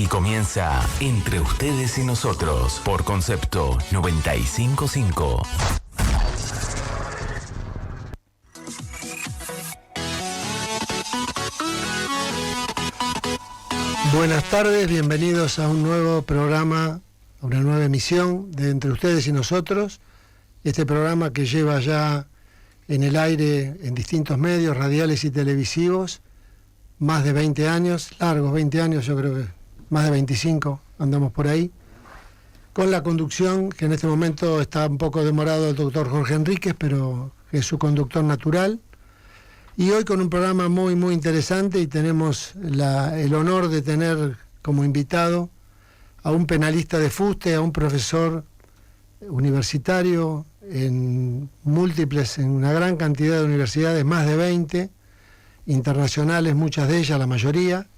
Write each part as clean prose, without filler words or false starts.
Aquí comienza Entre Ustedes y Nosotros por Concepto 95.5. Buenas tardes, bienvenidos a un nuevo programa, a una nueva emisión de Entre Ustedes y Nosotros. Este programa que lleva ya en el aire en distintos medios radiales y televisivos más de 20 años, largos 20 años, yo creo que más de 25 andamos por ahí, con la conducción que en este momento está un poco demorado el doctor Jorge Enríquez, pero es su conductor natural. Y hoy con un programa muy interesante, y tenemos el honor de tener como invitado a un penalista de fuste, a un profesor universitario en una gran cantidad de universidades, más de 20, internacionales, muchas de ellas, la mayoría.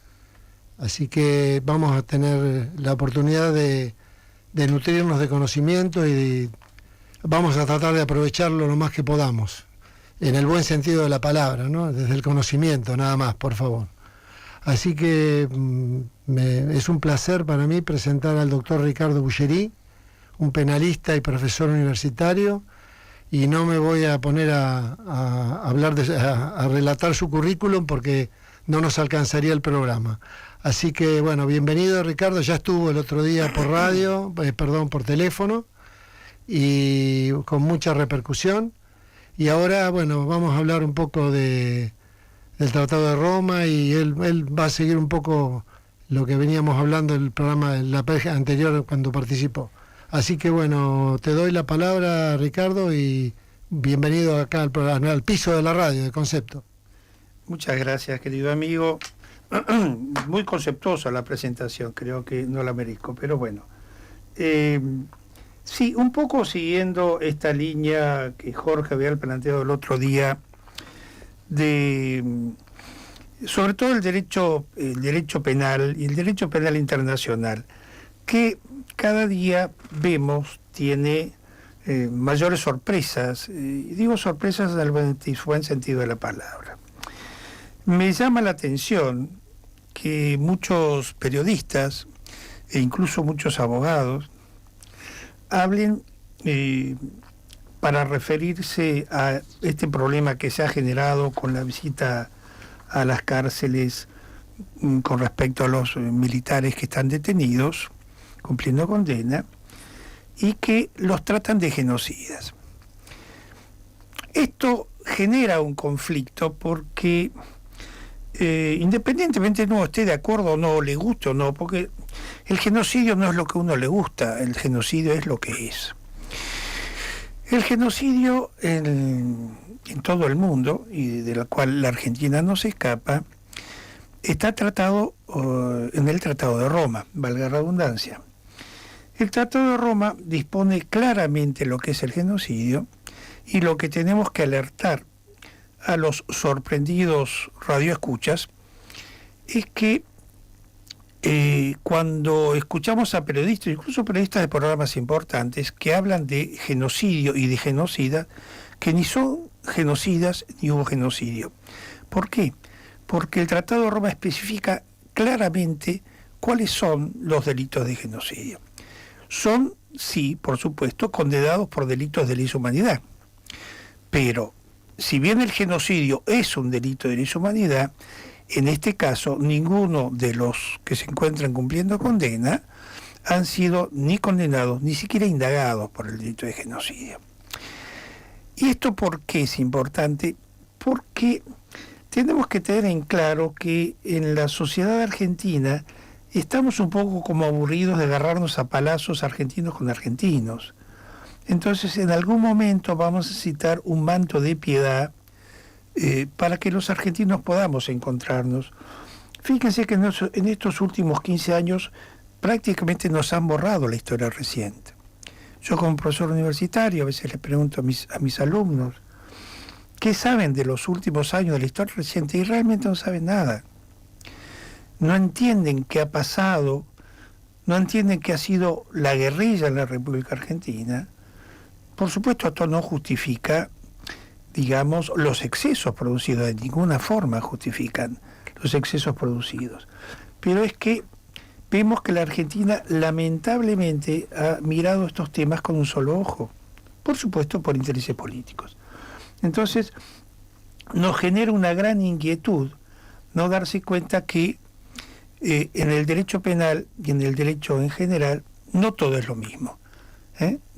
Así que vamos a tener la oportunidad de nutrirnos de conocimiento y vamos a tratar de aprovecharlo lo más que podamos, en el buen sentido de la palabra, ¿no? Desde el conocimiento, nada más, por favor. Así que es un placer para mí presentar al doctor Ricardo Bullerí, un penalista y profesor universitario, y no me voy a poner a relatar su currículum porque no nos alcanzaría el programa. Así que, bueno, bienvenido, Ricardo. Ya estuvo el otro día por radio, por teléfono, y con mucha repercusión. Y ahora, bueno, vamos a hablar un poco del Tratado de Roma, y él va a seguir un poco lo que veníamos hablando en el programa, en la pareja anterior cuando participó. Así que, bueno, te doy la palabra, Ricardo, y bienvenido acá al piso de la radio de Concepto. Muchas gracias, querido amigo. Muy conceptuosa la presentación, creo que no la merezco, pero bueno. Sí, un poco siguiendo esta línea que Jorge había planteado el otro día, sobre todo el derecho penal y el derecho penal internacional, que cada día vemos tiene mayores sorpresas, y digo sorpresas en el buen sentido de la palabra. Me llama la atención que muchos periodistas e incluso muchos abogados hablen para referirse a este problema que se ha generado con la visita a las cárceles con respecto a los militares que están detenidos, cumpliendo condena, y que los tratan de genocidas. Esto genera un conflicto porque independientemente no esté de acuerdo o no, le guste o no, porque el genocidio no es lo que a uno le gusta, el genocidio es lo que es. El genocidio en todo el mundo, y de la cual la Argentina no se escapa, está tratado en el Tratado de Roma, valga la redundancia. El Tratado de Roma dispone claramente lo que es el genocidio, y lo que tenemos que alertar a los sorprendidos radioescuchas es que cuando escuchamos a periodistas, incluso periodistas de programas importantes, que hablan de genocidio y de genocida, que ni son genocidas ni hubo genocidio. ¿Por qué? Porque el Tratado de Roma especifica claramente cuáles son los delitos de genocidio. Son, sí, por supuesto, condenados por delitos de lesa humanidad, pero si bien el genocidio es un delito de lesa humanidad, en este caso ninguno de los que se encuentran cumpliendo condena han sido ni condenados, ni siquiera indagados por el delito de genocidio. ¿Y esto por qué es importante? Porque tenemos que tener en claro que en la sociedad argentina estamos un poco como aburridos de agarrarnos a palazos argentinos con argentinos. Entonces, en algún momento vamos a necesitar un manto de piedad para que los argentinos podamos encontrarnos. Fíjense que en estos últimos 15 años prácticamente nos han borrado la historia reciente. Yo como profesor universitario a veces les pregunto a mis alumnos qué saben de los últimos años de la historia reciente, y realmente no saben nada. No entienden qué ha pasado, no entienden qué ha sido la guerrilla en la República Argentina. Por supuesto, esto no justifica, digamos, los excesos producidos, de ninguna forma justifican los excesos producidos. Pero es que vemos que la Argentina lamentablemente ha mirado estos temas con un solo ojo, por supuesto por intereses políticos. Entonces, nos genera una gran inquietud no darse cuenta que en el derecho penal y en el derecho en general no todo es lo mismo.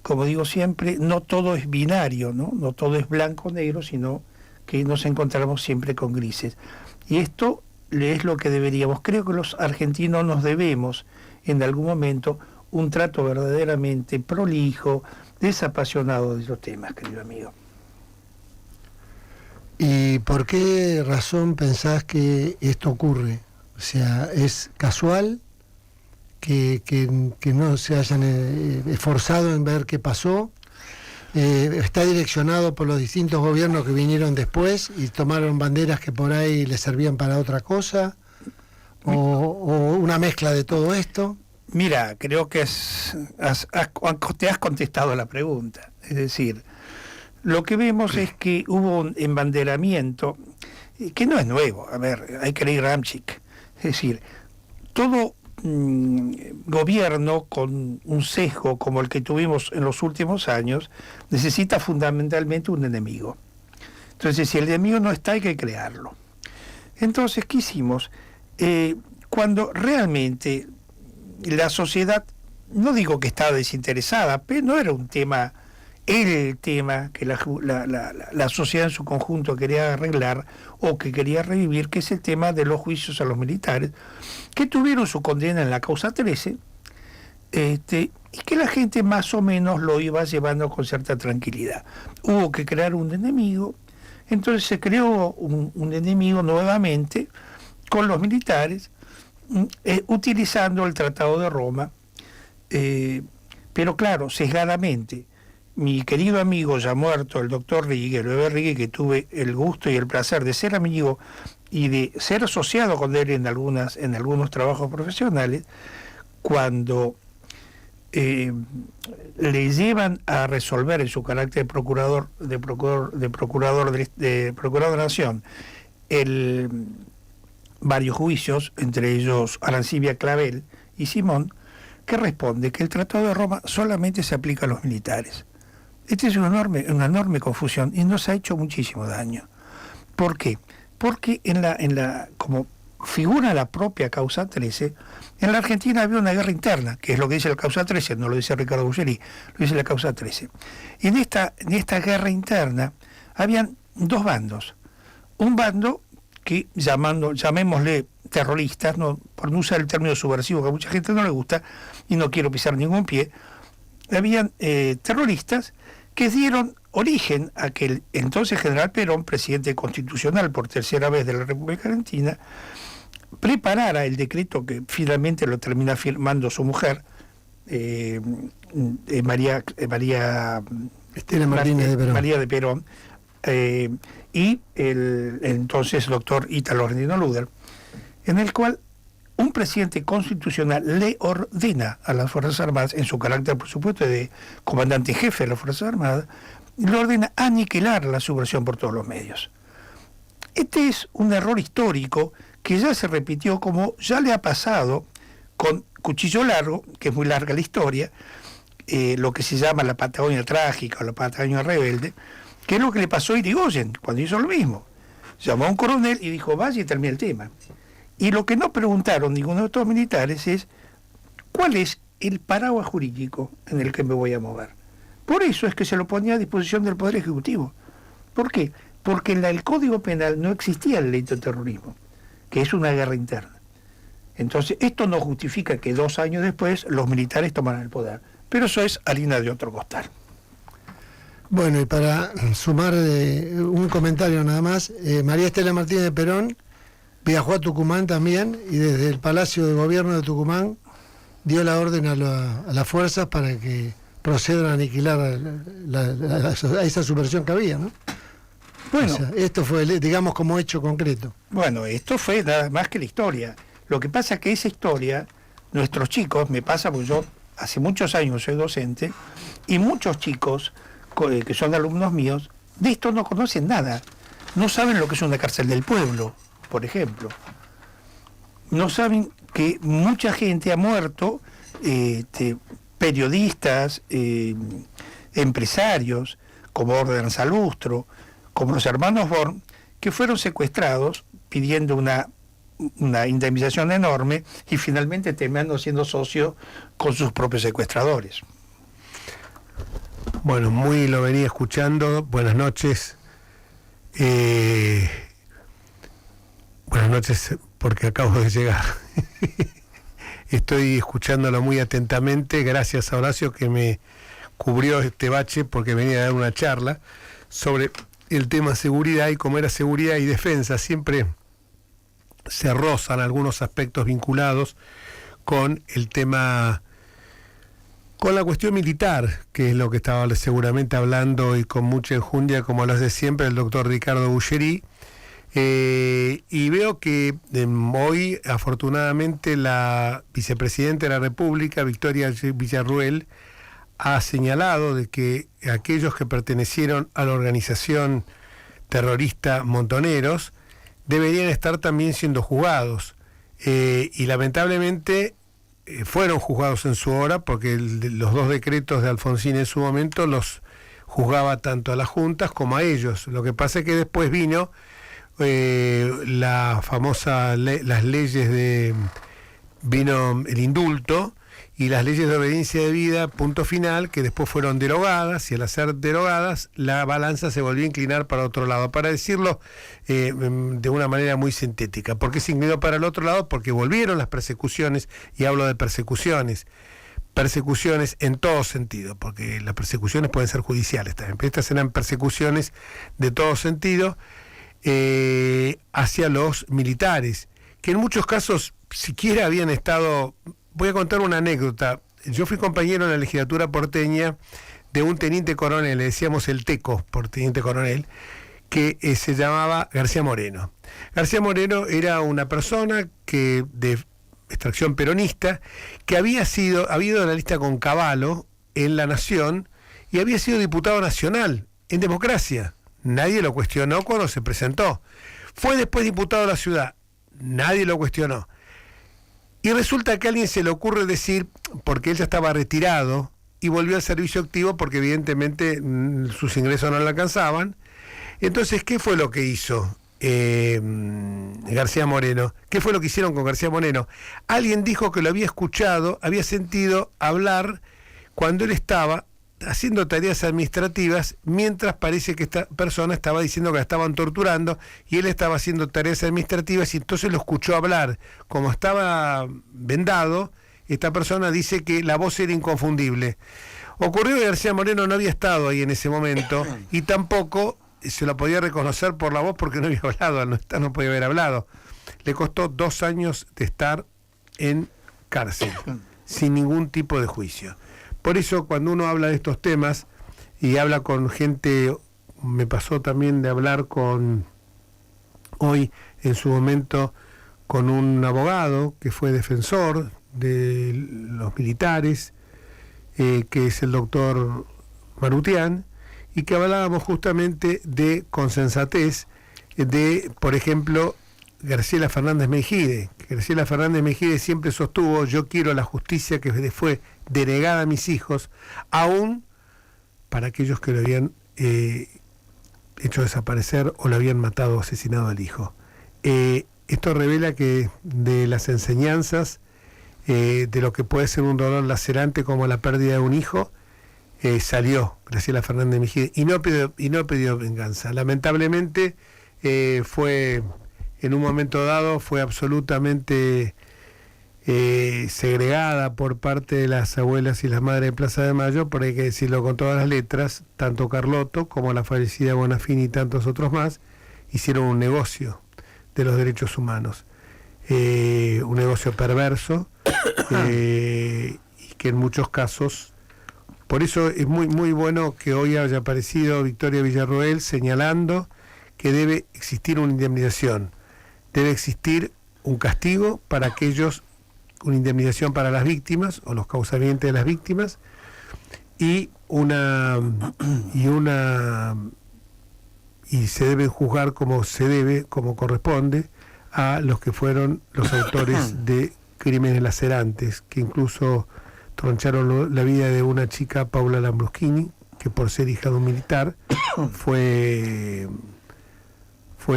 Como digo siempre, no todo es binario, no todo es blanco o negro, sino que nos encontramos siempre con grises. Y esto es lo que deberíamos. Creo que los argentinos nos debemos en algún momento un trato verdaderamente prolijo, desapasionado de los temas, querido amigo. ¿Y por qué razón pensás que esto ocurre? O sea, ¿es casual que no se hayan esforzado en ver qué pasó? ¿Está direccionado por los distintos gobiernos que vinieron después y tomaron banderas que por ahí les servían para otra cosa? ¿O una mezcla de todo esto? Mira, creo que te has contestado la pregunta. Es decir, lo que vemos es que hubo un embanderamiento que no es nuevo. A ver, hay que leer Gramsci. Es decir, todo gobierno con un sesgo como el que tuvimos en los últimos años necesita fundamentalmente un enemigo. Entonces, si el enemigo no está, hay que crearlo. Entonces, ¿qué hicimos? Cuando realmente la sociedad, no digo que estaba desinteresada, pero no era un tema, el tema que la sociedad en su conjunto quería arreglar o que quería revivir, que es el tema de los juicios a los militares, que tuvieron su condena en la causa 13, y que la gente más o menos lo iba llevando con cierta tranquilidad. Hubo que crear un enemigo, entonces se creó un enemigo nuevamente con los militares, utilizando el Tratado de Roma, pero claro, sesgadamente. Mi querido amigo ya muerto, el doctor Rigui, el bebé Rigui, que tuve el gusto y el placer de ser amigo y de ser asociado con él en algunos trabajos profesionales, cuando le llevan a resolver en su carácter de procurador de Nación varios juicios, entre ellos Arancibia Clavel y Simón, que responde que el Tratado de Roma solamente se aplica a los militares. Esta es una enorme confusión y nos ha hecho muchísimo daño. ¿Por qué? Porque como figura la propia causa 13, en la Argentina había una guerra interna, que es lo que dice la causa 13, no lo dice Ricardo Buggeri, lo dice la causa 13. Y en esta guerra interna habían dos bandos. Un bando que, llamémosle terroristas, por no usar el término subversivo que a mucha gente no le gusta, y no quiero pisar ningún pie, habían terroristas que dieron origen a que el entonces general Perón, presidente constitucional por tercera vez de la República Argentina, preparara el decreto que finalmente lo termina firmando su mujer, María Estela Martínez de Perón. María de Perón, y el entonces doctor Ítalo Rendino Luder, en el cual un presidente constitucional le ordena a las Fuerzas Armadas, en su carácter, por supuesto, de comandante jefe de las Fuerzas Armadas, le ordena aniquilar la subversión por todos los medios. Este es un error histórico que ya se repitió, como ya le ha pasado con Cuchillo Largo, que es muy larga la historia, lo que se llama la Patagonia Trágica o la Patagonia Rebelde, que es lo que le pasó a Irigoyen cuando hizo lo mismo. Llamó a un coronel y dijo, vaya y termina el tema. Y lo que no preguntaron ninguno de estos militares es, ¿cuál es el paraguas jurídico en el que me voy a mover? Por eso es que se lo ponía a disposición del Poder Ejecutivo. ¿Por qué? Porque en el Código Penal no existía el delito de terrorismo, que es una guerra interna. Entonces, esto no justifica que 2 años después los militares tomaran el poder. Pero eso es harina de otro costal. Bueno, y para sumar un comentario nada más, María Estela Martínez de Perón viajó a Tucumán también y desde el Palacio de Gobierno de Tucumán dio la orden a las fuerzas para que procedan a aniquilar a esa subversión que había, ¿no? Bueno, o sea, esto fue, digamos, como hecho concreto. Bueno, esto fue nada más que la historia. Lo que pasa es que esa historia, nuestros chicos, me pasa porque yo hace muchos años soy docente, y muchos chicos que son alumnos míos, de esto no conocen nada. No saben lo que es una cárcel del pueblo, por ejemplo. No saben que mucha gente ha muerto, periodistas, empresarios, como Orden Salustro, como los hermanos Born, que fueron secuestrados pidiendo una indemnización enorme y finalmente terminando siendo socio con sus propios secuestradores. Bueno, muy lo venía escuchando. Buenas noches. Buenas noches porque acabo de llegar. Estoy escuchándolo muy atentamente. Gracias a Horacio que me cubrió este bache porque venía a dar una charla sobre el tema seguridad, y como era seguridad y defensa, siempre se rozan algunos aspectos vinculados con el tema, con la cuestión militar, que es lo que estaba seguramente hablando y con mucha enjundia, como lo hace siempre el doctor Ricardo Bulleri. Y veo que hoy, afortunadamente, la vicepresidenta de la República, Victoria Villarruel, ha señalado de que aquellos que pertenecieron a la organización terrorista Montoneros deberían estar también siendo juzgados. Y lamentablemente fueron juzgados en su hora, porque los dos decretos de Alfonsín en su momento los juzgaba tanto a las juntas como a ellos. Lo que pasa es que después vino la famosa las leyes vino el indulto y las leyes de obediencia debida, punto final, que después fueron derogadas, y al ser derogadas la balanza se volvió a inclinar para otro lado. Para decirlo de una manera muy sintética, ¿por qué se inclinó para el otro lado? Porque volvieron las persecuciones, y hablo de persecuciones en todo sentido, porque las persecuciones pueden ser judiciales también, pero estas eran persecuciones de todo sentido hacia los militares, que en muchos casos siquiera habían estado. Voy a contar una anécdota. Yo fui compañero en la legislatura porteña de un teniente coronel, le decíamos el Teco por teniente coronel, que se llamaba García Moreno. García Moreno era una persona que de extracción peronista, que había ido a la lista con Cavallo en La Nación y había sido diputado nacional en democracia. Nadie lo cuestionó cuando se presentó. Fue después diputado de la ciudad. Nadie lo cuestionó. Y resulta que a alguien se le ocurre decir, porque él ya estaba retirado y volvió al servicio activo porque evidentemente sus ingresos no le alcanzaban. Entonces, ¿qué fue lo que hizo García Moreno? ¿Qué fue lo que hicieron con García Moreno? Alguien dijo que lo había escuchado, había sentido hablar cuando él estaba haciendo tareas administrativas, mientras parece que esta persona estaba diciendo que la estaban torturando y él estaba haciendo tareas administrativas, y entonces lo escuchó hablar. Como estaba vendado, esta persona dice que la voz era inconfundible. Ocurrió que García Moreno no había estado ahí en ese momento y tampoco se lo podía reconocer por la voz porque no había hablado, al no estar no podía haber hablado. Le costó 2 años de estar en cárcel, sin ningún tipo de juicio. Por eso cuando uno habla de estos temas y habla con gente, me pasó también de hablar hoy en su momento con un abogado que fue defensor de los militares, que es el doctor Marutian, y que hablábamos justamente de con sensatez de, por ejemplo, Graciela Fernández Mejide. Graciela Fernández Mejide siempre sostuvo: yo quiero la justicia que fue denegada a mis hijos, aún para aquellos que lo habían hecho desaparecer o lo habían matado o asesinado al hijo. Esto revela que de las enseñanzas de lo que puede ser un dolor lacerante como la pérdida de un hijo, salió Graciela Fernández Mejide y no pidió venganza. Lamentablemente fue, en un momento dado, fue absolutamente segregada por parte de las abuelas y las madres de Plaza de Mayo, por hay que decirlo con todas las letras. Tanto Carlotto como la fallecida Bonafini y tantos otros más hicieron un negocio de los derechos humanos, un negocio perverso, y que en muchos casos, por eso es muy muy bueno que hoy haya aparecido Victoria Villarroel señalando que debe existir una indemnización, debe existir un castigo para aquellos, una indemnización para las víctimas o los causalientes de las víctimas, y se debe juzgar como se debe, como corresponde, a los que fueron los autores de crímenes lacerantes, que incluso troncharon la vida de una chica, Paula Lambruschini, que por ser hija de un militar fue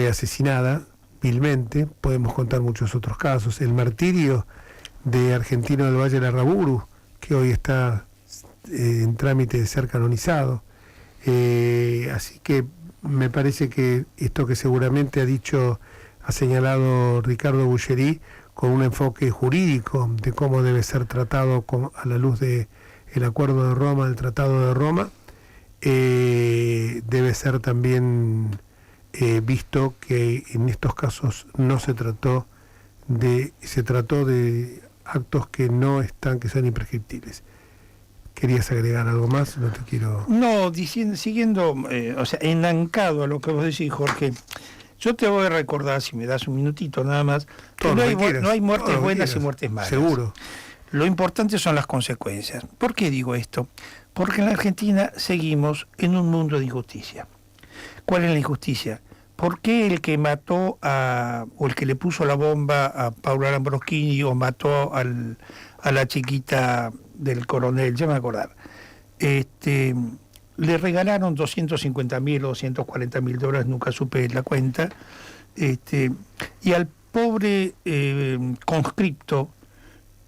asesinada vilmente. Podemos contar muchos otros casos. El martirio de Argentino del Valle de Larraburu, que hoy está en trámite de ser canonizado. Así que me parece que esto que seguramente ha señalado Ricardo Bullerí, con un enfoque jurídico de cómo debe ser tratado a la luz del Acuerdo de Roma, del Tratado de Roma, debe ser también visto que en estos casos no se trató de actos que que son imprescriptibles. ¿Querías agregar algo más? No te quiero... No, siguiendo, enancado a lo que vos decís, Jorge, yo te voy a recordar, si me das un minutito nada más, que no hay muertes buenas y muertes malas. Seguro. Lo importante son las consecuencias. ¿Por qué digo esto? Porque en la Argentina seguimos en un mundo de injusticia. ¿Cuál es la injusticia? ¿Por qué el que mató o el que le puso la bomba a Paula Lambruschini o mató a la chiquita del coronel, ya me voy a acordar, le regalaron 250.000 o 240.000 dólares, nunca supe la cuenta, y al pobre conscripto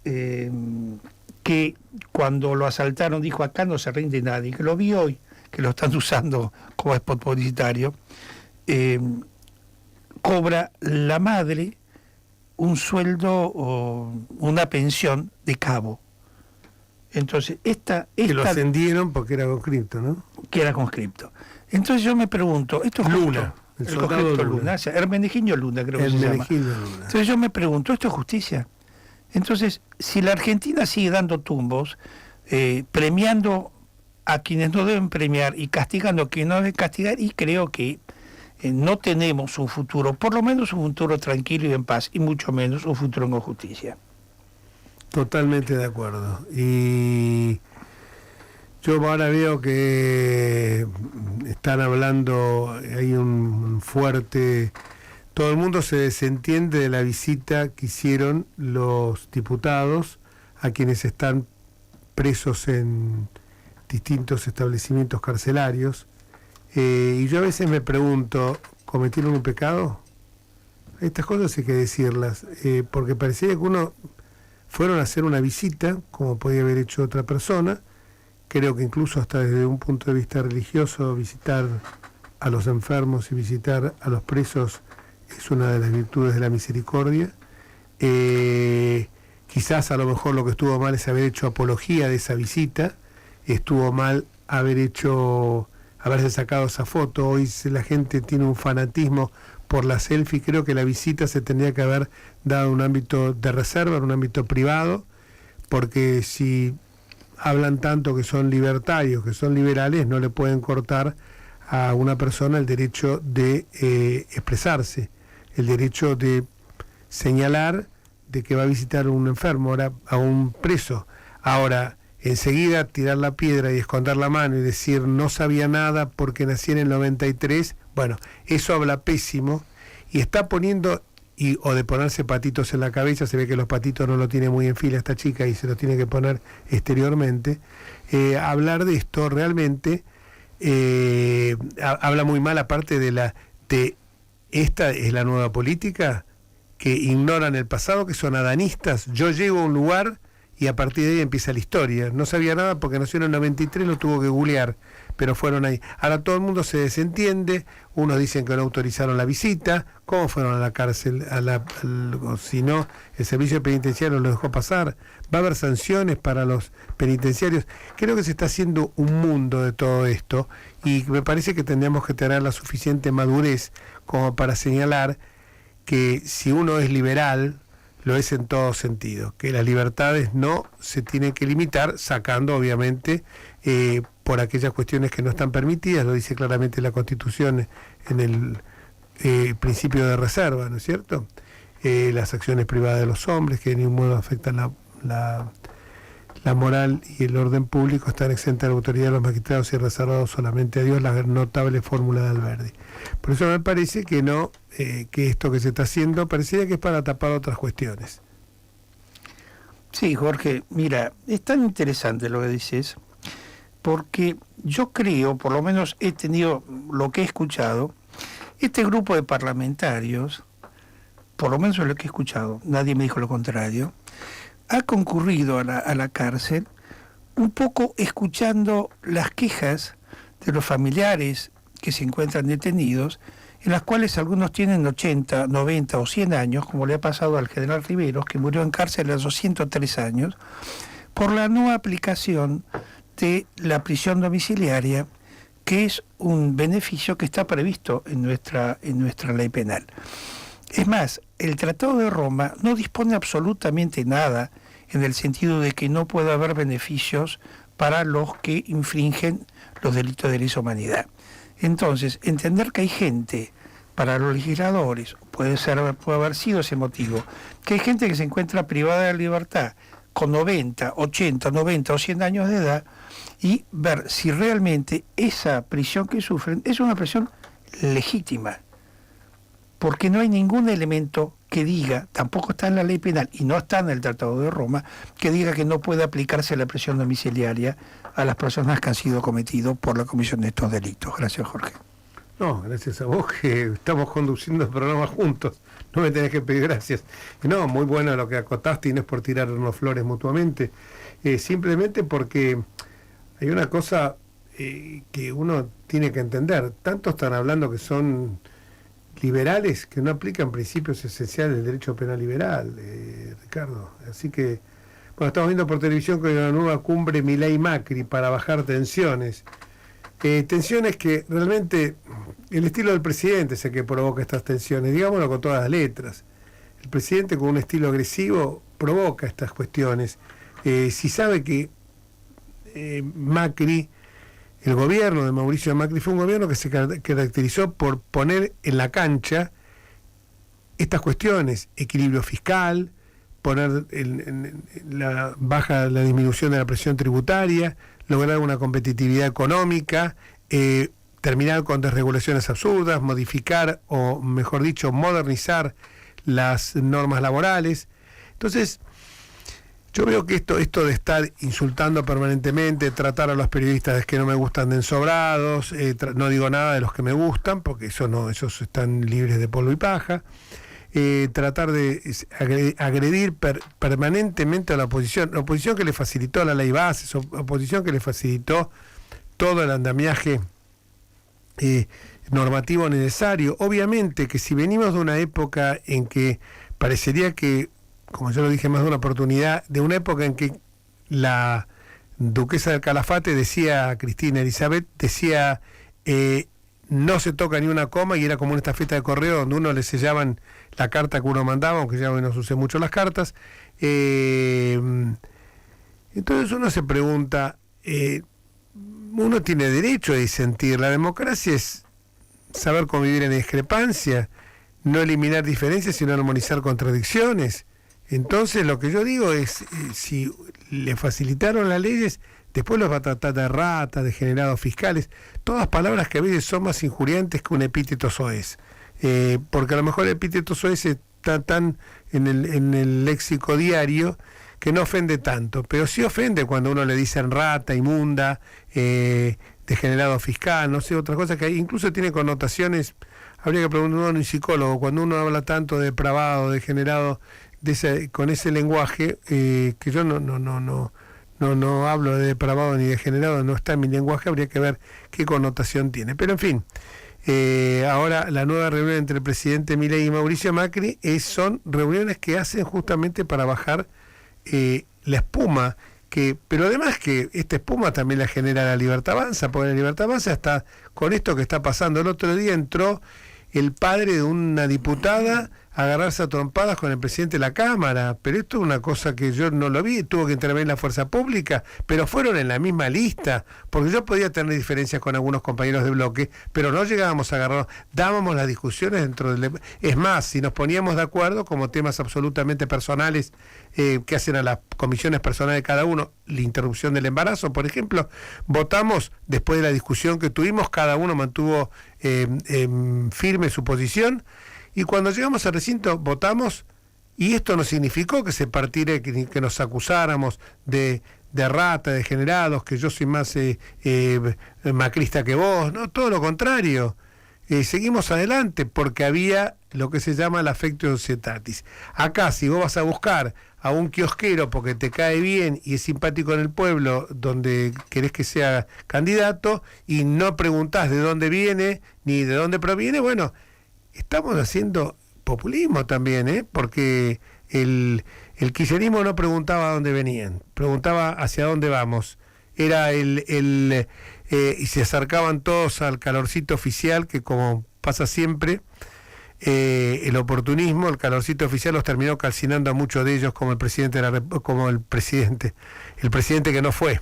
que cuando lo asaltaron dijo: acá no se rinde nadie, que lo vi hoy, que lo están usando como spot publicitario, cobra la madre un sueldo o una pensión de cabo. Entonces, que lo ascendieron porque era conscripto, ¿no? Que era conscripto. Entonces yo me pregunto, ¿esto es Luna, el soldado Luna, o sea, Hermenegildo Luna, creo que se llama. Luna. Entonces yo me pregunto, ¿esto es justicia? Entonces, si la Argentina sigue dando tumbos, premiando a quienes no deben premiar y castigando a quienes no deben castigar, y creo que no tenemos un futuro, por lo menos un futuro tranquilo y en paz, y mucho menos un futuro con justicia. Totalmente de acuerdo. Y yo ahora veo que están hablando, hay un fuerte... Todo el mundo se desentiende de la visita que hicieron los diputados a quienes están presos en distintos establecimientos carcelarios. Y yo a veces me pregunto, ¿cometieron un pecado? Estas cosas hay que decirlas, porque parecía que uno... Fueron a hacer una visita, como podía haber hecho otra persona. Creo que incluso hasta desde un punto de vista religioso, visitar a los enfermos y visitar a los presos es una de las virtudes de la misericordia. Quizás a lo mejor lo que estuvo mal es haber hecho apología de esa visita. Estuvo mal haberse sacado esa foto. Hoy la gente tiene un fanatismo por la selfie. Creo que la visita se tendría que haber dado en un ámbito de reserva, en un ámbito privado, porque si hablan tanto que son libertarios, que son liberales, no le pueden cortar a una persona el derecho de expresarse, el derecho de señalar de que va a visitar a un enfermo, a un preso. Ahora, enseguida tirar la piedra y esconder la mano y decir no sabía nada porque nací en el 93, bueno, eso habla pésimo y está poniendo, o de ponerse patitos en la cabeza, se ve que los patitos no lo tiene muy en fila esta chica y se los tiene que poner exteriormente. Hablar de esto realmente habla muy mal, aparte de esta es la nueva política, que ignoran el pasado, que son adanistas. Yo llego a un lugar y a partir de ahí empieza la historia. No sabía nada porque nació en el 93, lo tuvo que googlear, pero fueron ahí. Ahora todo el mundo se desentiende, unos dicen que no autorizaron la visita, ¿cómo fueron a la cárcel? Si no, el servicio penitenciario lo dejó pasar. Va a haber sanciones para los penitenciarios. Creo que se está haciendo un mundo de todo esto y me parece que tendríamos que tener la suficiente madurez como para señalar que si uno es liberal, lo es en todo sentido, que las libertades no se tienen que limitar, sacando obviamente por aquellas cuestiones que no están permitidas, lo dice claramente la Constitución en el principio de reserva, ¿no es cierto? Las acciones privadas de los hombres, que de ningún modo afectan la moral y el orden público, están exentas de la autoridad de los magistrados y reservados solamente a Dios, la notable fórmula de Alberdi. Por eso me parece que no, que esto que se está haciendo pareciera que es para tapar otras cuestiones. Sí, Jorge, mira, es tan interesante lo que dices, porque yo creo, por lo menos he tenido lo que he escuchado, este grupo de parlamentarios, por lo menos es lo que he escuchado, nadie me dijo lo contrario, ha concurrido a la cárcel un poco escuchando las quejas de los familiares que se encuentran detenidos, en las cuales algunos tienen 80, 90 o 100 años, como le ha pasado al general Riveros, que murió en cárcel a los 103 años, por la no aplicación de la prisión domiciliaria, que es un beneficio que está previsto en nuestra ley penal. Es más, el Tratado de Roma no dispone absolutamente nada en el sentido de que no puede haber beneficios para los que infringen los delitos de lesa humanidad. Entonces, entender que hay gente, para los legisladores, puede haber sido ese motivo, que hay gente que se encuentra privada de libertad con 90, 80, 90 o 100 años de edad, y ver si realmente esa prisión que sufren es una prisión legítima, porque no hay ningún elemento que diga, tampoco está en la ley penal y no está en el Tratado de Roma, que diga que no puede aplicarse la prisión domiciliaria a las personas que han sido cometidas por la comisión de estos delitos. Gracias, Jorge. No, gracias a vos que estamos conduciendo el programa juntos. No me tenés que pedir gracias. No, muy bueno lo que acotaste y no es por tirarnos flores mutuamente. Simplemente porque hay una cosa que uno tiene que entender. Tanto están hablando que son liberales que no aplican principios esenciales del derecho penal liberal, Ricardo. Así que, bueno, estamos viendo por televisión que hay una nueva cumbre Milei-Macri para bajar tensiones. Tensiones que realmente el estilo del presidente es el que provoca estas tensiones, digámoslo con todas las letras. El presidente con un estilo agresivo provoca estas cuestiones. Si sabe que Macri, el gobierno de Mauricio Macri fue un gobierno que se caracterizó por poner en la cancha estas cuestiones, equilibrio fiscal, poner la disminución de la presión tributaria, lograr una competitividad económica, terminar con desregulaciones absurdas, modificar o, mejor dicho, modernizar las normas laborales. Entonces, yo veo que esto de estar insultando permanentemente, tratar a los periodistas que no me gustan de ensobrados, no digo nada de los que me gustan, porque esos están libres de polvo y paja, tratar de agredir permanentemente a la oposición que le facilitó la ley base, oposición que le facilitó todo el andamiaje normativo necesario. Obviamente que si venimos de una época en que parecería que, como yo lo dije más de una oportunidad, de una época en que la duquesa del Calafate decía, Cristina Elizabeth, decía no se toca ni una coma, y era como una estafeta de correo donde uno le sellaban la carta que uno mandaba, aunque ya no se usen mucho las cartas. Entonces uno se pregunta, uno tiene derecho a disentir, la democracia es saber convivir en discrepancia, no eliminar diferencias, sino armonizar contradicciones. Entonces lo que yo digo es, si le facilitaron las leyes, después los va a tratar de ratas, de degenerados fiscales, todas palabras que a veces son más injuriantes que un epíteto soez. Porque a lo mejor el epíteto soez está tan en el léxico diario que no ofende tanto, pero sí ofende cuando uno le dicen rata, inmunda, degenerado fiscal, no sé, otra cosa que incluso tiene connotaciones. Habría que preguntar a un psicólogo, cuando uno habla tanto de depravado, degenerado, con ese lenguaje, que yo no hablo de depravado ni degenerado, no está en mi lenguaje, habría que ver qué connotación tiene. Pero en fin, ahora la nueva reunión entre el presidente Milei y Mauricio Macri son reuniones que hacen justamente para bajar la espuma, pero además que esta espuma también la genera la Libertad Avanza, porque la Libertad Avanza está con esto que está pasando. El otro día entró el padre de una diputada a agarrarse a trompadas con el presidente de la Cámara, pero esto es una cosa que yo no lo vi, tuvo que intervenir la fuerza pública, pero fueron en la misma lista, porque yo podía tener diferencias con algunos compañeros de bloque, pero no llegábamos a agarrar, dábamos las discusiones dentro del... Es más, si nos poníamos de acuerdo como temas absolutamente personales que hacen a las comisiones personales de cada uno, la interrupción del embarazo, por ejemplo, votamos después de la discusión que tuvimos, cada uno mantuvo firme su posición, y cuando llegamos al recinto votamos Y esto no significó que se partiera, que nos acusáramos de rata, de degenerados, que yo soy más macrista que vos, no, todo lo contrario. Seguimos adelante porque había lo que se llama el affectio societatis. Acá, si vos vas a buscar a un kiosquero porque te cae bien y es simpático en el pueblo donde querés que sea candidato y no preguntás de dónde viene ni de dónde proviene, bueno, estamos haciendo populismo también, porque el kirchnerismo no preguntaba a dónde venían, preguntaba hacia dónde vamos. Era y se acercaban todos al calorcito oficial, que como pasa siempre, el oportunismo, el calorcito oficial los terminó calcinando a muchos de ellos, como el presidente el presidente que no fue.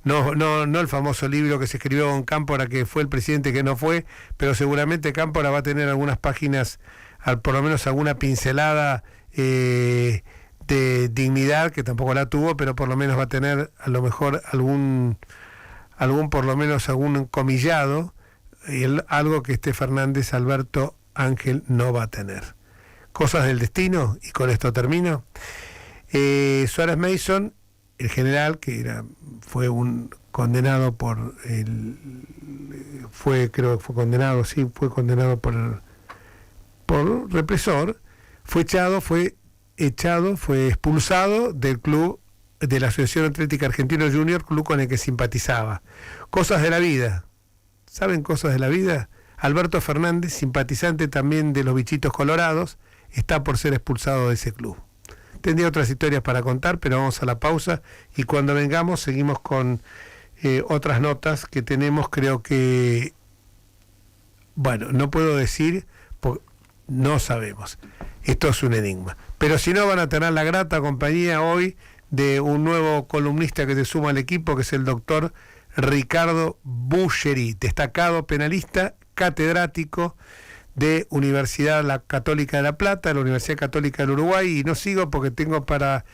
No el famoso libro que se escribió con Cámpora, que fue el presidente que no fue, pero seguramente Cámpora va a tener algunas páginas, por lo menos alguna pincelada de dignidad, que tampoco la tuvo, pero por lo menos va a tener a lo mejor algún por lo menos algún encomillado, algo que Fernández Alberto Ángel no va a tener. Cosas del destino, y con esto termino. Suárez Mason, el general, que fue condenado por fue condenado por represor, fue expulsado del club de la Asociación Atlética Argentino Junior, club con el que simpatizaba. Cosas de la vida. ¿Saben cosas de la vida? Alberto Fernández, simpatizante también de los bichitos colorados, está por ser expulsado de ese club. Tendría otras historias para contar, pero vamos a la pausa y cuando vengamos seguimos con otras notas que tenemos. Creo que, bueno, no puedo decir, no sabemos. Esto es un enigma. Pero si no, van a tener la grata compañía hoy de un nuevo columnista que se suma al equipo, que es el doctor Ricardo Buscheri, destacado penalista, catedrático de Universidad Católica de La Plata, la Universidad Católica del Uruguay, y no sigo porque tengo para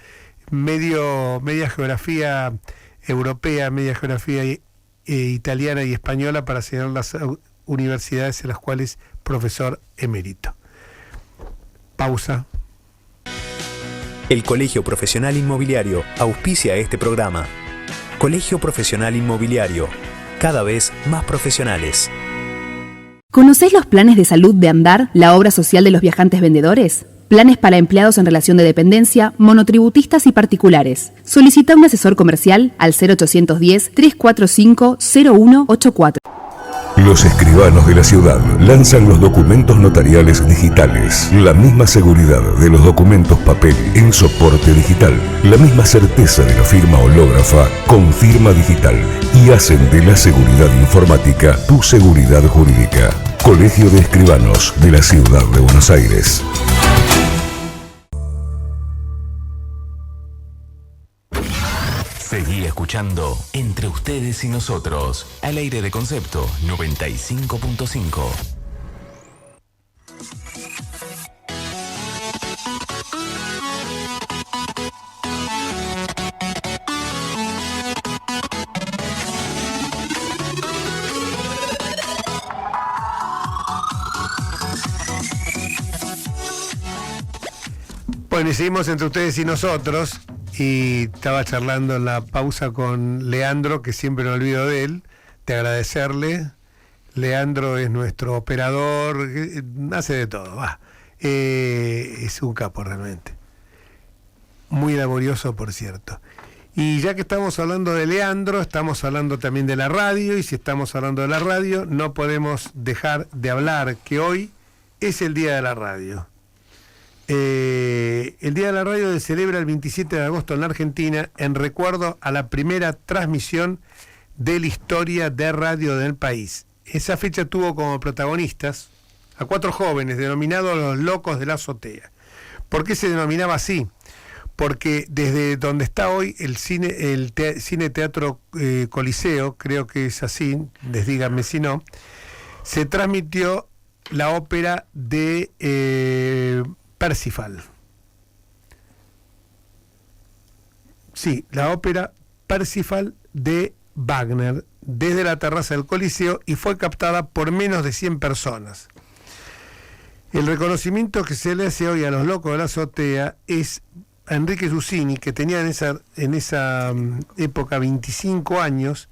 media geografía europea, media geografía italiana y española para señalar las universidades en las cuales profesor emérito. Pausa. El Colegio Profesional Inmobiliario auspicia este programa. Colegio Profesional Inmobiliario, cada vez más profesionales. ¿Conocés los planes de salud de Andar, la obra social de los viajantes vendedores? Planes para empleados en relación de dependencia, monotributistas y particulares. Solicita un asesor comercial al 0810-345-0184. Los escribanos de la ciudad lanzan los documentos notariales digitales. La misma seguridad de los documentos papel en soporte digital. La misma certeza de la firma hológrafa con firma digital. Y hacen de la seguridad informática tu seguridad jurídica. Colegio de Escribanos de la Ciudad de Buenos Aires. Seguí escuchando Entre Ustedes y Nosotros, al aire de Concepto 95.5. Bueno, y seguimos Entre Ustedes y Nosotros. Y estaba charlando en la pausa con Leandro, que siempre me olvido de él, de agradecerle. Leandro es nuestro operador, hace de todo, es un capo realmente. Muy laborioso, por cierto. Y ya que estamos hablando de Leandro, estamos hablando también de la radio, y si estamos hablando de la radio, no podemos dejar de hablar que hoy es el Día de la Radio. El Día de la Radio se celebra el 27 de agosto en la Argentina en recuerdo a la primera transmisión de la historia de radio del país. Esa fecha tuvo como protagonistas a 4 jóvenes denominados los locos de la azotea. ¿Por qué se denominaba así? Porque desde donde está hoy el Cine Teatro Coliseo, creo que es así, díganme si no, se transmitió la ópera de Parsifal. Sí, la ópera Parsifal de Wagner, desde la terraza del Coliseo, y fue captada por menos de 100 personas. El reconocimiento que se le hace hoy a los locos de la azotea es a Enrique Giussini, que tenía en esa época 25 años,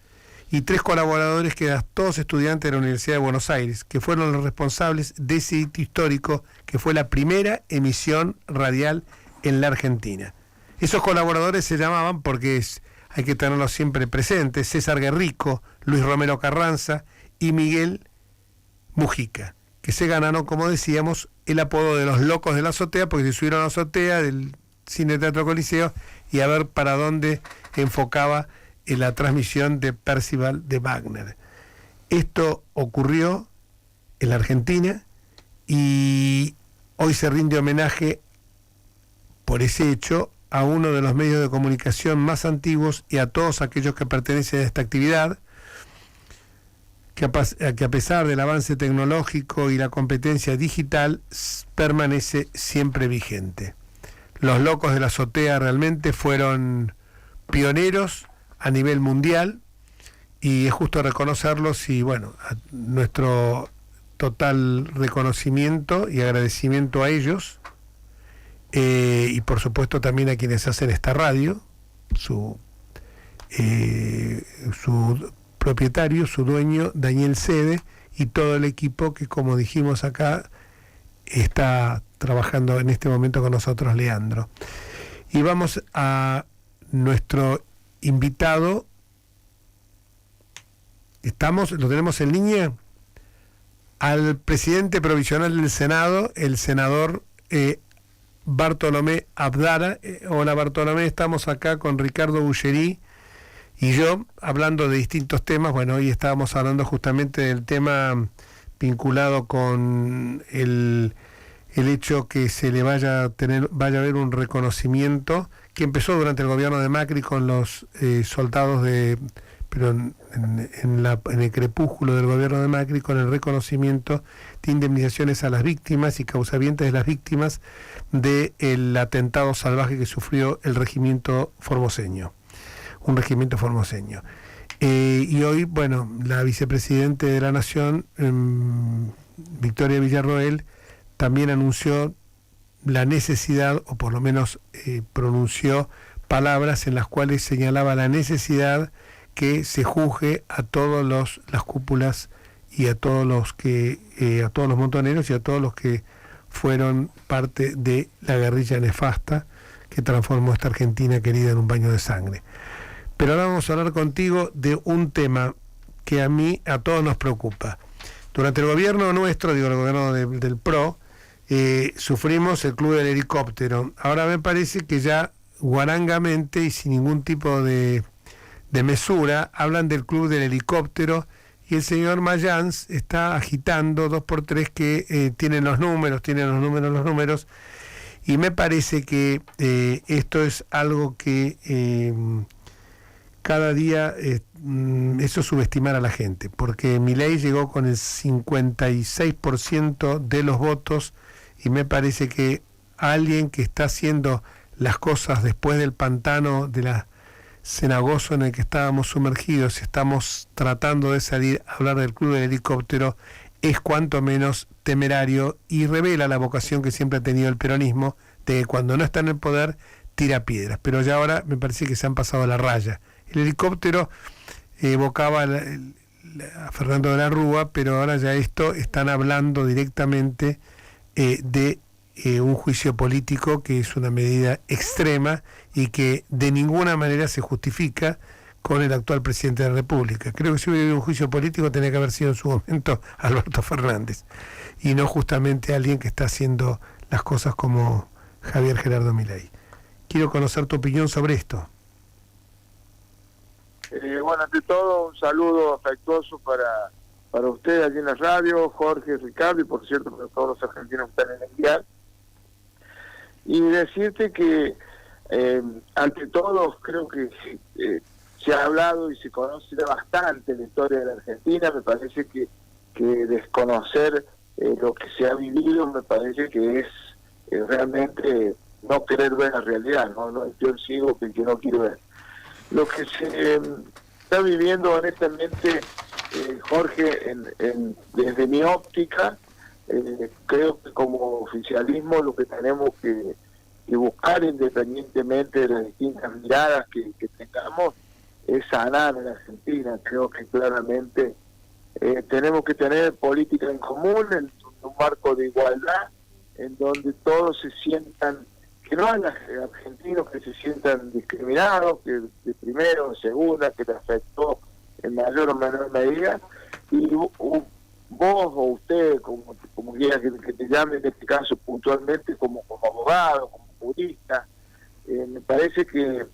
y 3 colaboradores que eran todos estudiantes de la Universidad de Buenos Aires, que fueron los responsables de ese hito histórico que fue la primera emisión radial en la Argentina. Esos colaboradores se llamaban, porque hay que tenerlos siempre presentes, César Guerrico, Luis Romero Carranza y Miguel Mujica, que se ganaron, como decíamos, el apodo de los locos de la azotea, porque se subieron a la azotea del Cine Teatro Coliseo y a ver para dónde enfocaba en la transmisión de Percival de Wagner. Esto ocurrió en la Argentina y hoy se rinde homenaje por ese hecho a uno de los medios de comunicación más antiguos y a todos aquellos que pertenecen a esta actividad, que a pesar del avance tecnológico y la competencia digital permanece siempre vigente. Los locos de la azotea realmente fueron pioneros a nivel mundial y es justo reconocerlos y bueno, nuestro total reconocimiento y agradecimiento a ellos y por supuesto también a quienes hacen esta radio, su propietario, su dueño Daniel Sede y todo el equipo que, como dijimos acá, está trabajando en este momento con nosotros, Leandro. Y vamos a nuestro invitado. Lo tenemos en línea al presidente provisional del Senado, el senador Bartolomé Abdala. Hola Bartolomé, estamos acá con Ricardo Bullerí y yo hablando de distintos temas. Bueno, hoy estábamos hablando justamente del tema vinculado con el hecho que se le vaya a haber un reconocimiento que empezó durante el gobierno de Macri con los soldados pero en el crepúsculo del gobierno de Macri, con el reconocimiento de indemnizaciones a las víctimas y causavientes de las víctimas del atentado salvaje que sufrió el regimiento formoseño, un regimiento formoseño. Y hoy, bueno, la vicepresidente de la Nación, Victoria Villarroel, también anunció la necesidad, o por lo menos pronunció palabras en las cuales señalaba la necesidad que se juzgue a todos las cúpulas y a todos los montoneros y a todos los que fueron parte de la guerrilla nefasta que transformó esta Argentina querida en un baño de sangre. Pero ahora vamos a hablar contigo de un tema que a todos nos preocupa. Durante el gobierno nuestro, el gobierno del PRO, sufrimos el Club del Helicóptero. Ahora me parece que ya guarangamente y sin ningún tipo de mesura hablan del Club del Helicóptero y el señor Mayans está agitando 2x3 que tienen los números y me parece que esto es algo que cada día eso es subestimar a la gente, porque Milei llegó con el 56% de los votos y me parece que alguien que está haciendo las cosas después del pantano de la cenagoso en el que estábamos sumergidos, estamos tratando de salir a hablar del Club del Helicóptero, es cuanto menos temerario y revela la vocación que siempre ha tenido el peronismo de que cuando no está en el poder tira piedras, pero ya ahora me parece que se han pasado la raya. El helicóptero evocaba a Fernando de la Rúa, pero ahora ya están hablando directamente de un juicio político que es una medida extrema y que de ninguna manera se justifica con el actual presidente de la República. Creo que si hubiera habido un juicio político tenía que haber sido en su momento Alberto Fernández y no justamente alguien que está haciendo las cosas como Javier Gerardo Milei. Quiero conocer tu opinión sobre esto. Bueno, ante todo, un saludo afectuoso para ustedes allí en la radio, Jorge, Ricardo, y por cierto, para todos los argentinos que están en el dial. Y decirte que, ante todo, creo que se ha hablado y se conoce bastante la historia de la Argentina. Me parece que desconocer lo que se ha vivido, me parece que es realmente no querer ver la realidad, ¿no? Yo sigo que no quiero ver. Lo que se está viviendo honestamente, Jorge, desde mi óptica, creo que como oficialismo lo que tenemos que buscar, independientemente de las distintas miradas que tengamos, es sanar en Argentina. Creo que claramente tenemos que tener política en común, en un marco de igualdad, en donde todos se sientan, que no haya argentinos que se sientan discriminados, que de primero o segunda, que les afectó en mayor o menor medida, y vos o usted, como quiera que te llame, en este caso puntualmente como abogado, como jurista, me parece que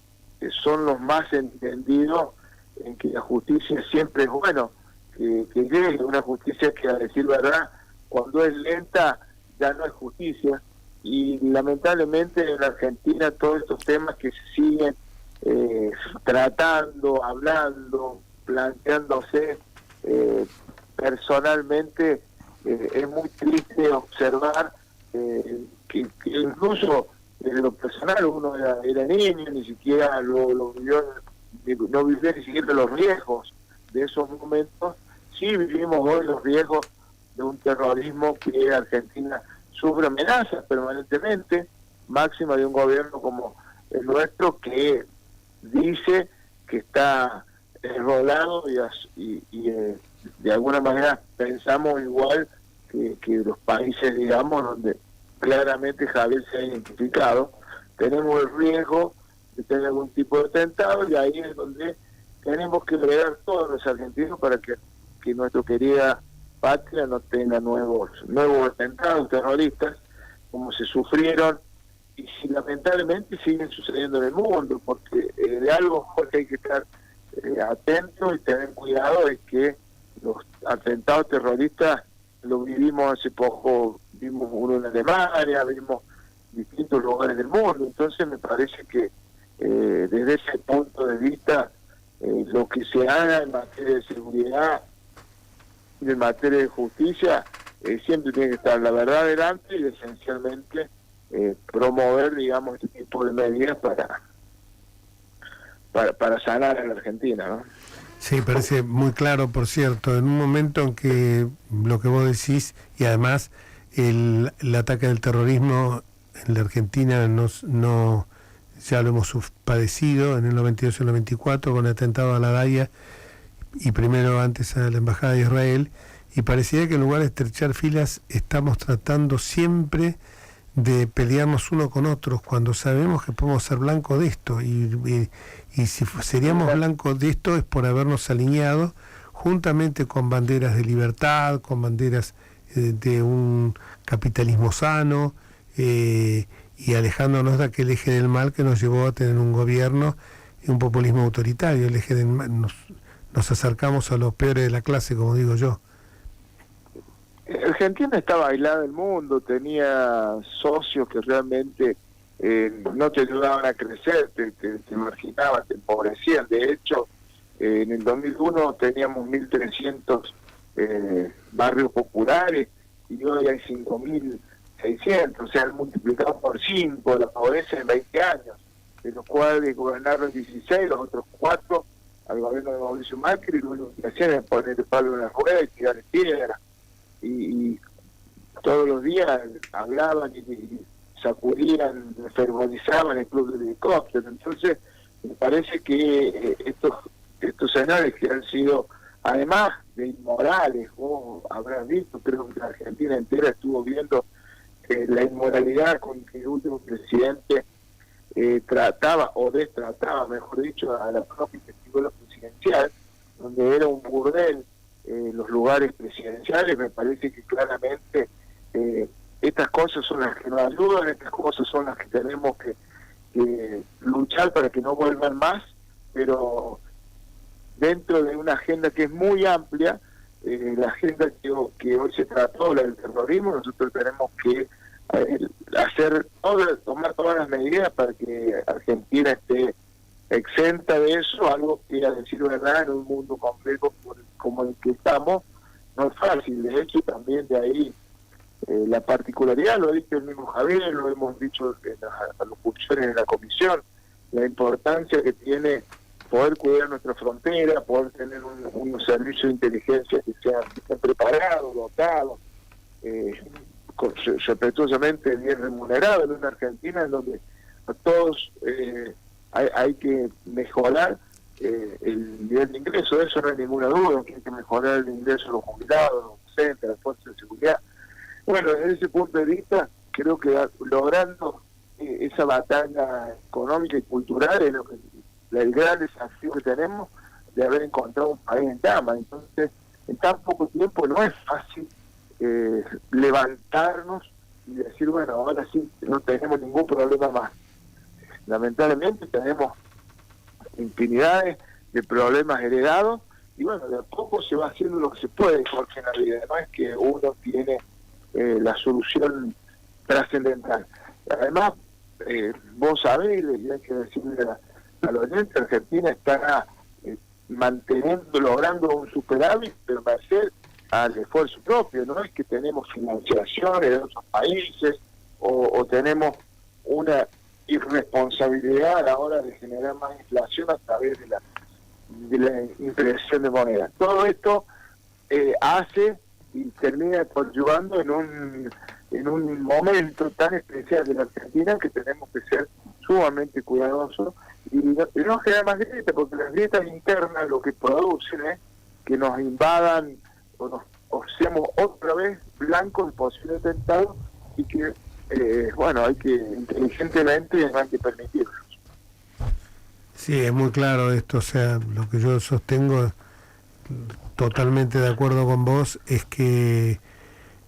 son los más entendidos en que la justicia siempre es bueno, que llegue una justicia que, a decir verdad, cuando es lenta ya no es justicia, y lamentablemente en la Argentina todos estos temas que se siguen tratando, hablando, planteándose, personalmente es muy triste observar que incluso desde lo personal uno era niño, ni siquiera lo vivió, no vivió ni siquiera los riesgos de esos momentos. Sí vivimos hoy los riesgos de un terrorismo que Argentina sufre amenazas permanentemente, máxima de un gobierno como el nuestro, que dice que está enrolado y de alguna manera pensamos igual que los países, digamos, donde claramente Javier se ha identificado. Tenemos el riesgo de tener algún tipo de atentado, y ahí es donde tenemos que bregar todos los argentinos para que nuestra querida patria no tenga nuevos atentados terroristas como se sufrieron y si lamentablemente siguen sucediendo en el mundo, porque de algo que hay que estar atentos y tener cuidado es que los atentados terroristas lo vivimos hace poco, vimos uno en Alemania, vimos distintos lugares del mundo. Entonces me parece que desde ese punto de vista lo que se haga en materia de seguridad y en materia de justicia siempre tiene que estar la verdad delante y esencialmente promover, digamos, este tipo de medidas para sanar a la Argentina, ¿no? Sí, parece muy claro, por cierto, en un momento en que lo que vos decís, y además el ataque del terrorismo en la Argentina no ya lo hemos padecido en el 92 y el 94 con el atentado a La Haya y primero antes a la Embajada de Israel, y parecía que en lugar de estrechar filas estamos tratando siempre de pelearnos uno con otros cuando sabemos que podemos ser blancos de esto y si seríamos blancos de esto es por habernos alineado juntamente con banderas de libertad, con banderas de un capitalismo sano y alejándonos de aquel eje del mal que nos llevó a tener un gobierno y un populismo autoritario. El eje del mal, nos acercamos a los peores de la clase, como digo yo. Argentina estaba aislada del mundo, tenía socios que realmente no te ayudaban a crecer, te marginaban, te empobrecían. De hecho, en el 2001 teníamos 1.300 barrios populares y hoy hay 5.600, o sea, han multiplicado por 5 la pobreza en 20 años, de los cuales gobernaron 16, los otros 4 al gobierno de Mauricio Macri, y lo único que hacían es poner el palo en la rueda y tirar piedra. Y todos los días hablaban y sacudían, fervorizaban el club de helicópteros. Entonces me parece que estos señores que han sido, además de inmorales, vos habrás visto, creo que la Argentina entera estuvo viendo la inmoralidad con que el último presidente trataba o destrataba, mejor dicho, a la propia festival presidencial, donde era un burdel los lugares presidenciales. Me parece que claramente estas cosas son las que nos ayudan, estas cosas son las que tenemos que luchar para que no vuelvan más, pero dentro de una agenda que es muy amplia, la agenda que hoy se trató, la del terrorismo, nosotros tenemos que tomar todas las medidas para que Argentina esté exenta de eso, algo que, a decir verdad, en un mundo complejo como el que estamos, no es fácil. De hecho, también de ahí la particularidad, lo ha dicho el mismo Javier, lo hemos dicho en las alocuciones en la comisión, la importancia que tiene poder cuidar nuestra frontera, poder tener unos servicios de inteligencia que estén preparados, dotados, respetuosamente bien remunerado en una Argentina en donde a todos hay que mejorar el nivel de ingreso. Eso no hay ninguna duda, que hay que mejorar el ingreso de los jubilados, los docentes, de las fuerzas de seguridad. Bueno, desde ese punto de vista, creo que logrando esa batalla económica y cultural es el gran desafío que tenemos de haber encontrado un país en llamas. Entonces, en tan poco tiempo no es fácil levantarnos y decir, bueno, ahora sí, no tenemos ningún problema más. Lamentablemente tenemos infinidades de problemas heredados y bueno, de a poco se va haciendo lo que se puede, porque en la vida no es que uno tiene la solución trascendental. Además, vos sabés, y hay que decirle a los oyentes, Argentina está logrando un superávit, pero merced al esfuerzo propio. No es que tenemos financiaciones de otros países o tenemos una irresponsabilidad a la hora de generar más inflación a través de la impresión de moneda. Todo esto hace y termina coadyuvando en un momento tan especial de la Argentina que tenemos que ser sumamente cuidadosos y no generar más grietas, porque las grietas internas lo que producen es que nos invadan o seamos otra vez blancos de posibles atentados y que bueno, hay que inteligentemente no hay que permitirlos. Sí, es muy claro esto, o sea, lo que yo sostengo, totalmente de acuerdo con vos, es que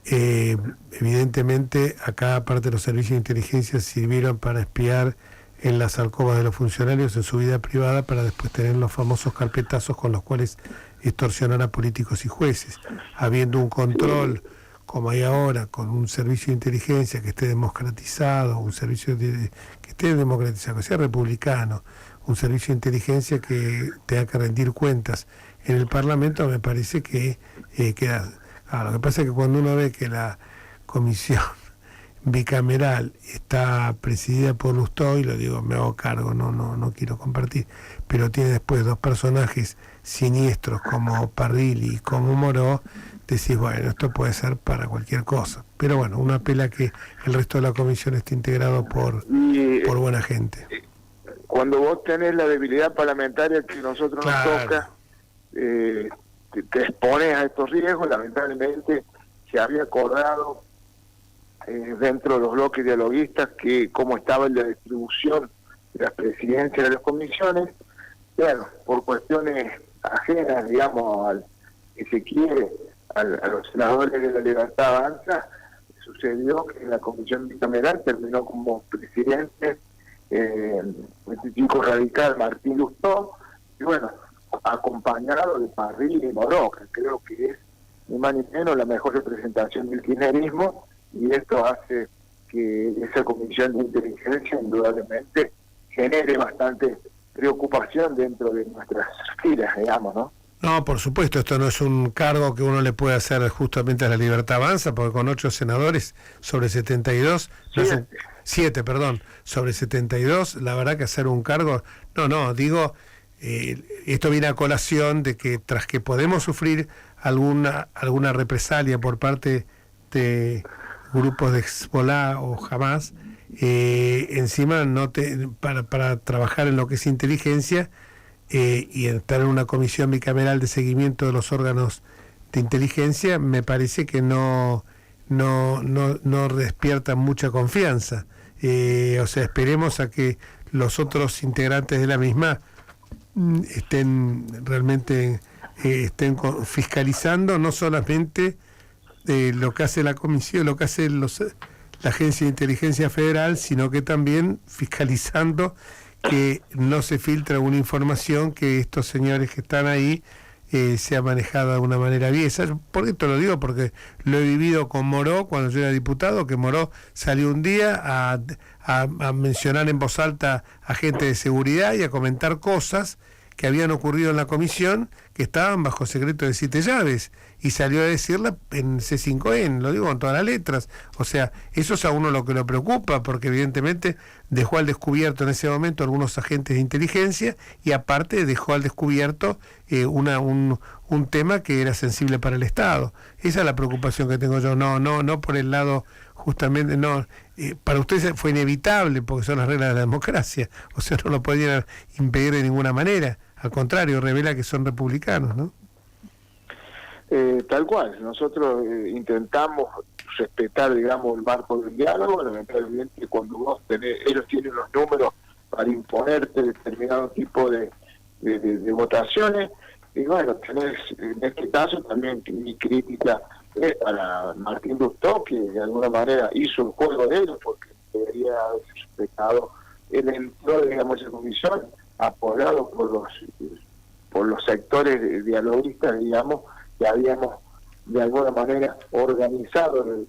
evidentemente acá, aparte de los servicios de inteligencia, sirvieron para espiar en las alcobas de los funcionarios en su vida privada para después tener los famosos carpetazos con los cuales extorsionar a políticos y jueces. Habiendo un control como hay ahora, con un servicio de inteligencia que esté democratizado, un servicio que esté democratizado, que sea republicano, un servicio de inteligencia que tenga que rendir cuentas en el Parlamento, me parece que queda. Lo que pasa es que cuando uno ve que la comisión bicameral está presidida por Lustó, y lo digo, me hago cargo, no quiero compartir, pero tiene después dos personajes siniestros como Parrilli y como Moró, decís, bueno, esto puede ser para cualquier cosa. Pero bueno, uno apela a que el resto de la comisión esté integrado por buena gente. Cuando vos tenés la debilidad parlamentaria que nosotros nos toca, te expones a estos riesgos. Lamentablemente se había acordado dentro de los bloques dialoguistas que cómo estaba la distribución de las presidencias de las comisiones, bueno, por cuestiones ajenas, digamos, que se quiere a los senadores de la Libertad Avanza, sucedió que en la comisión bicameral terminó como presidente este chico radical Martín Lustó, y bueno, acompañado de Parrilli y Moró, que creo que es ni más ni menos la mejor representación del kirchnerismo, y esto hace que esa comisión de inteligencia indudablemente genere bastante preocupación dentro de nuestras filas, digamos, ¿no? No, por supuesto, esto no es un cargo que uno le puede hacer justamente a la Libertad Avanza, porque con 8 senadores sobre 72, sobre 72, la verdad que hacer un cargo, digo, esto viene a colación de que tras que podemos sufrir alguna represalia por parte de grupos de Hezbollah o Hamas, encima para trabajar en lo que es inteligencia, y estar en una comisión bicameral de seguimiento de los órganos de inteligencia, me parece que no despierta mucha confianza. O sea, esperemos a que los otros integrantes de la misma estén realmente fiscalizando no solamente lo que hace la comisión, lo que hace la Agencia de Inteligencia Federal, sino que también fiscalizando que no se filtra una información que estos señores que están ahí sea manejada de una manera aviesa. ¿Por qué te lo digo? Porque lo he vivido con Moró cuando yo era diputado, que Moró salió un día a mencionar en voz alta a gente de seguridad y a comentar cosas que habían ocurrido en la comisión, que estaban bajo secreto de 7 llaves, y salió a decirla en C5N, lo digo con todas las letras. O sea, eso es a uno lo que lo preocupa, porque evidentemente dejó al descubierto en ese momento algunos agentes de inteligencia, y aparte dejó al descubierto un tema que era sensible para el Estado. Esa es la preocupación que tengo yo, no por el lado justamente, no, para ustedes fue inevitable porque son las reglas de la democracia, o sea, no lo podían impedir de ninguna manera, al contrario, revela que son republicanos, ¿no? Tal cual, nosotros intentamos respetar, digamos, el marco del diálogo. Lamentablemente cuando ellos tienen los números para imponerte determinado tipo de votaciones, y bueno, tenés en este caso también mi crítica es para Martín Lustó, que de alguna manera hizo el juego de ellos, porque debería haber respetado, él entró, digamos, esa comisión apoyado por los sectores dialoguistas, digamos, que habíamos de alguna manera organizado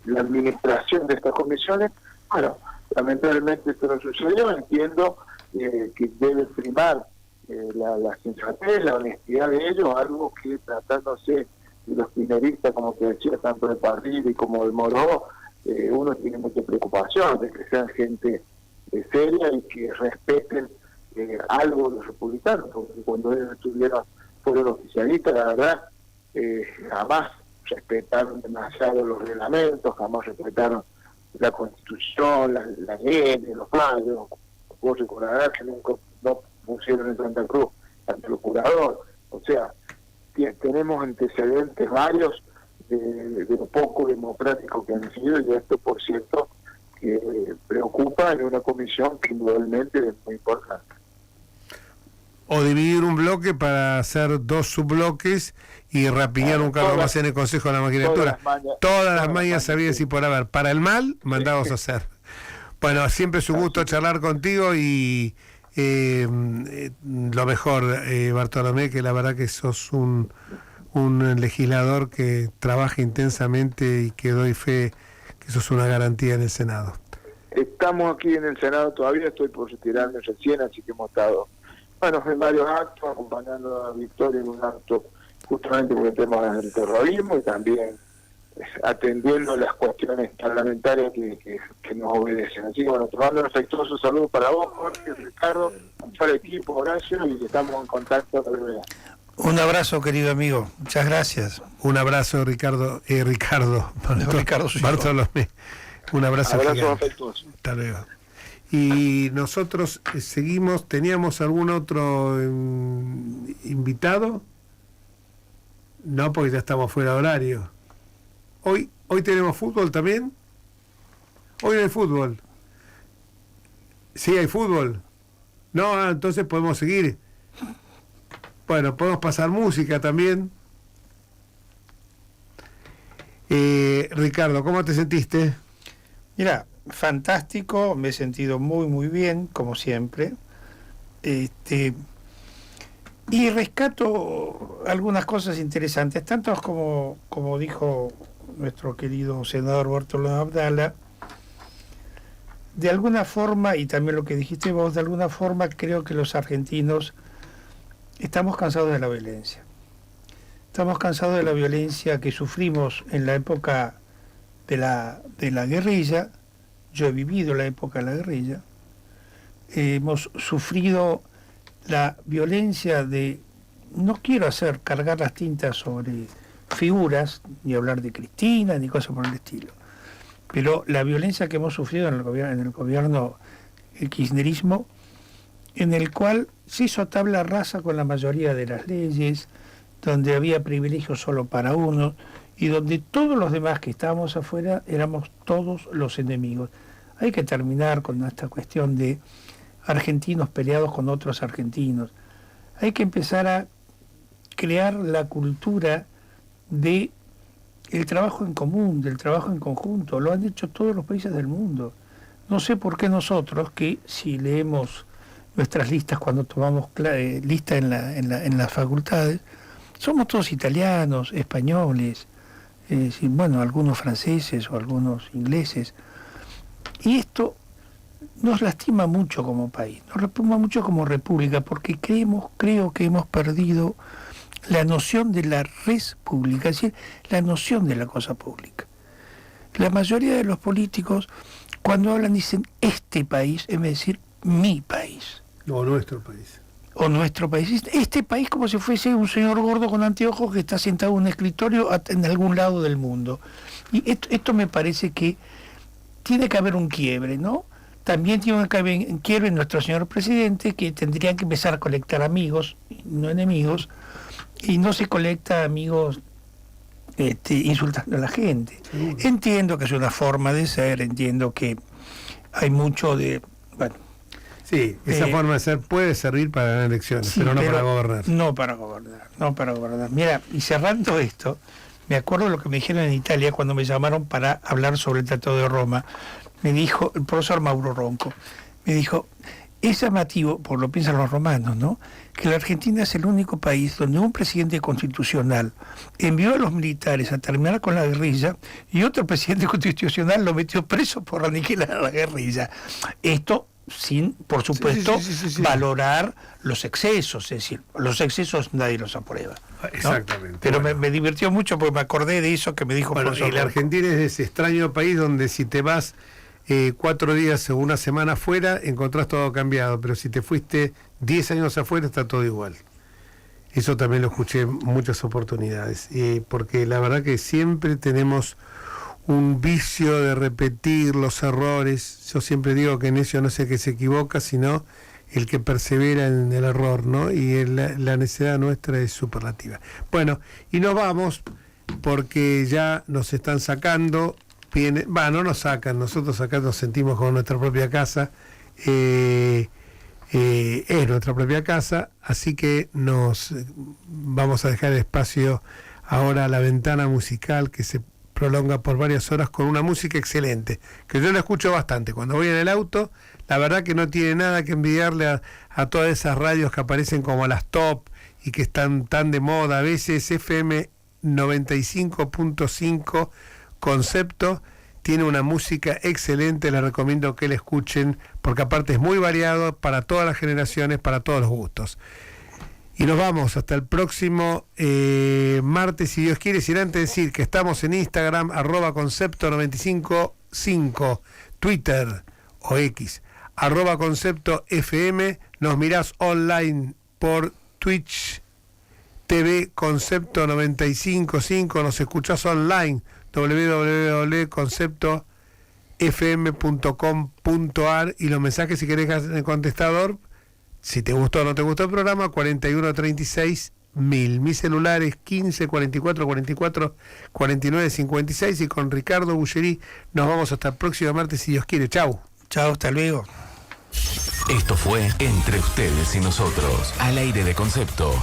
la administración de estas comisiones. Bueno, lamentablemente esto no sucedió. Entiendo que debe primar la sensatez, la honestidad de ellos, algo que tratándose de los kirchneristas, como te decía, tanto de Parrilli y como de Moró, uno tiene mucha preocupación de que sean gente seria y que respeten algo de los republicanos, porque cuando ellos fueron oficialistas, la verdad, jamás respetaron demasiado los reglamentos, jamás respetaron la Constitución, la ley, los fallos. Vos recordarás que nunca no pusieron en Santa Cruz ante el procurador. O sea, tenemos antecedentes varios de lo poco democrático que han sido, y esto, por cierto, que preocupa en una comisión que indudablemente es muy importante. O dividir un bloque para hacer 2 subbloques y rapiñar un cargo más en el Consejo de la Magistratura. Todas las mañas sabidas y por haber. Para el mal, mandados a hacer. Bueno, siempre es un gusto charlar contigo, y lo mejor, Bartolomé, que la verdad que sos un legislador que trabaja intensamente y que doy fe que sos una garantía en el Senado. Estamos aquí en el Senado todavía, estoy por retirarme recién, así que hemos estado, bueno, en varios actos, acompañando a Victoria en un acto justamente por el tema del terrorismo, y también atendiendo las cuestiones parlamentarias que nos obedecen. Así que bueno, te mando un afectuoso saludo para vos, Jorge, Ricardo, para el equipo, Horacio, y estamos en contacto. Un abrazo, querido amigo, muchas gracias. Un abrazo, Ricardo Bartolomé. Un abrazo afectuoso. Hasta luego. Y nosotros seguimos. ¿Teníamos algún otro invitado? No, porque ya estamos fuera de horario. Hoy tenemos fútbol también. Hoy no hay fútbol. Sí, hay fútbol. No, entonces podemos seguir. Bueno, podemos pasar música también. Ricardo, ¿cómo te sentiste? Mira, fantástico, me he sentido muy muy bien, como siempre. Y rescato algunas cosas interesantes, tanto como dijo nuestro querido senador Bartolomé Abdala. De alguna forma, y también lo que dijiste vos, de alguna forma creo que los argentinos estamos cansados de la violencia. Estamos cansados de la violencia que sufrimos en la época de la guerrilla. Yo he vivido la época de la guerrilla. Hemos sufrido la violencia de... No quiero cargar las tintas sobre figuras, ni hablar de Cristina, ni cosas por el estilo. Pero la violencia que hemos sufrido en el gobierno, el kirchnerismo, en el cual se hizo tabla rasa con la mayoría de las leyes, donde había privilegios solo para uno, y donde todos los demás que estábamos afuera éramos todos los enemigos. Hay que terminar con esta cuestión de argentinos peleados con otros argentinos. Hay que empezar a crear la cultura de el trabajo en común, del trabajo en conjunto. Lo han hecho todos los países del mundo. No sé por qué nosotros, que si leemos nuestras listas cuando tomamos lista en las facultades, somos todos italianos, españoles, bueno, algunos franceses o algunos ingleses. Y esto nos lastima mucho como país, nos lastima mucho como república, porque creo que hemos perdido la noción de la res pública, es decir, la noción de la cosa pública. La mayoría de los políticos, cuando hablan, dicen este país, en vez de decir mi país. O nuestro país. O nuestro país. Este país como si fuese un señor gordo con anteojos que está sentado en un escritorio en algún lado del mundo. Y esto me parece que tiene que haber un quiebre, ¿no? También tiene que haber un quiebre en nuestro señor presidente, que tendría que empezar a colectar amigos, no enemigos, y no se colecta amigos insultando a la gente. Entiendo que es una forma de ser, entiendo que hay mucho de... Bueno, sí, esa forma de ser puede servir para ganar elecciones, sí, pero no para gobernar. No para gobernar. Mira, y cerrando esto, me acuerdo de lo que me dijeron en Italia cuando me llamaron para hablar sobre el Tratado de Roma. Me dijo el profesor Mauro Ronco, me dijo, es llamativo, por lo piensan los romanos, ¿no?, que la Argentina es el único país donde un presidente constitucional envió a los militares a terminar con la guerrilla y otro presidente constitucional lo metió preso por aniquilar a la guerrilla. Esto sin, por supuesto, sí. Valorar los excesos, es decir, los excesos nadie los aprueba, ¿no? Exactamente. Pero bueno, me divirtió mucho porque me acordé de eso que me dijo el profesor. Y la Argentina es ese extraño país donde si te vas 4 días o una semana afuera, encontrás todo cambiado, pero si te fuiste 10 años afuera, está todo igual. Eso también lo escuché en muchas oportunidades, porque la verdad que siempre tenemos un vicio de repetir los errores. Yo siempre digo que necio no es el que se equivoca, sino el que persevera en el error, ¿no? Y la necedad nuestra es superlativa. Bueno, y nos vamos, porque ya nos están sacando. No nos sacan, nosotros acá nos sentimos como nuestra propia casa, es nuestra propia casa, así que nos vamos a dejar espacio ahora a la ventana musical que se prolonga por varias horas con una música excelente, que yo la escucho bastante cuando voy en el auto. La verdad que no tiene nada que envidiarle a todas esas radios que aparecen como las top y que están tan de moda. A veces FM 95.5 Concepto tiene una música excelente, les recomiendo que la escuchen, porque aparte es muy variado para todas las generaciones, para todos los gustos. Y nos vamos hasta el próximo martes, si Dios quiere, sin antes decir que estamos en Instagram, @concepto955, Twitter o X, @concepto_FM, nos mirás online por Twitch TV Concepto 955, nos escuchás online www.conceptofm.com.ar y los mensajes si querés en el contestador, si te gustó o no te gustó el programa, 4136 1000. Mi celular es 15 44 44 49 56 y con Ricardo Bullerí nos vamos hasta el próximo martes si Dios quiere. Chau. Chau, hasta luego. Esto fue Entre Ustedes y Nosotros, al aire de Concepto